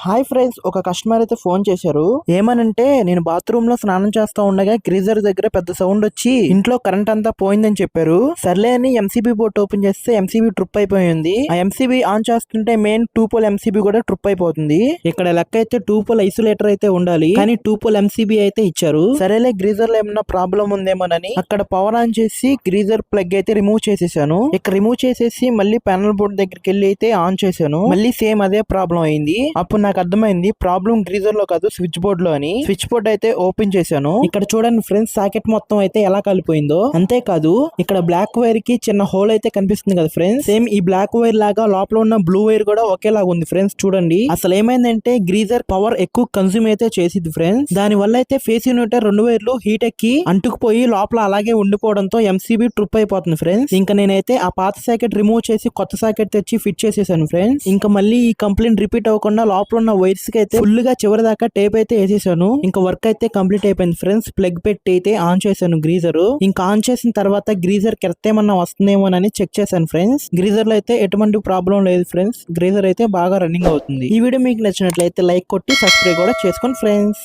Hi friends, ఒక customer అయితే phone చేశారు. ఏమనంటే నేను బాత్రూమ్ లో స్నానం చేస్తా ఉండగా గ్రీజర్ దగ్గర పెద్ద సౌండ్ వచ్చి ఇంట్లో కరెంట్ అంతా పోయిందని చెప్పారు. సర్లే అని ఎంసీబీ బోర్డు ఓపెన్ చేస్తే ఎంసీబీ ట్రిప్ అయిపోయింది. ఆ ఎంసీబీ ఆన్ చేస్తుంటే మెయిన్ 2 పోల్ ఎంసీబీ కూడా ట్రిప్ అయిపోతుంది. ఇక్కడ లెక్క అయితే 2 పోల్ ఐసోలేటర్ అయితే ఉండాలి, కానీ 2 పోల్ ఎంసీబీ అయితే ఇచ్చారు. సరేలే గ్రీజర్ లో ఏమన్నా ప్రాబ్లం ఉందేమోనని అక్కడ పవర్ ఆన్ చేసి గ్రీజర్ ప్లగ్ అయితే రిమూవ్ చేసేసాను. ఇక్కడ రిమూవ్ చేసేసి మళ్ళీ ప్యానల్ బోర్డు దగ్గరికి వెళ్ళి అయితే ఆన్ చేశాను. మళ్ళీ సేమ్ అదే ప్రాబ్లం అయింది. అప్పుడు నాకు అర్థమైంది ప్రాబ్లం గ్రీజర్ లో కాదు, స్విచ్ బోర్డ్ లో అని. స్విచ్ బోర్డ్ అయితే ఓపెన్ చేశాను. ఇక్కడ చూడండి ఫ్రెండ్స్, సాకెట్ మొత్తం అయితే ఎలా కాలిపోయిందో. అంతేకాదు ఇక్కడ బ్లాక్ వైర్ కి చిన్న హోల్ అయితే కనిపిస్తుంది కదా ఫ్రెండ్స్, సేమ్ ఈ బ్లాక్ వైర్ లాగా లోపల ఉన్న బ్లూ వైర్ కూడా ఒకేలాగా ఉంది ఫ్రెండ్స్. చూడండి అసలు ఏమైందంటే గ్రీజర్ పవర్ ఎక్కువ కన్స్యూమ్ అయితే చేసింది ఫ్రెండ్స్. దాని వల్ల అయితే ఫేస్ యూనిట్ 2 వైర్లు హీట్ ఎక్కి అంటుకుపోయి లోపల అలాగే ఉండిపోవడంతో ఎంసీబీ ట్రిప్ అయిపోతుంది ఫ్రెండ్స్. ఇంకా నేనైతే ఆ పాత సాకెట్ రిమూవ్ చేసి కొత్త సాకెట్ తెచ్చి ఫిట్ చేసేసాను ఫ్రెండ్స్. ఇంకా మళ్ళీ ఈ కంప్లైంట్ రిపీట్ అవ్వకుండా లోపల ఉన్న వైర్స్ కి అయితే ఫుల్ గా చివరి దాకా టేప్ అయితే వేసేసాను. ఇంకా వర్క్ అయితే కంప్లీట్ అయిపోయింది ఫ్రెండ్స్. ప్లగ్ పెట్టి అయితే ఆన్ చేశాను గ్రీజర్. ఇంకా ఆన్ చేసిన తర్వాత గ్రీజర్ కెర్త్ ఏమన్నా వస్తుందేమోనని చెక్ చేశాను ఫ్రెండ్స్. గ్రీజర్ లో అయితే ఎటువంటి ప్రాబ్లం లేదు ఫ్రెండ్స్. గ్రీజర్ అయితే బాగా రన్నింగ్ అవుతుంది. ఈ వీడియో మీకు నచ్చినట్లయితే లైక్ కొట్టి సబ్స్క్రైబ్ కూడా చేసుకోండి ఫ్రెండ్స్.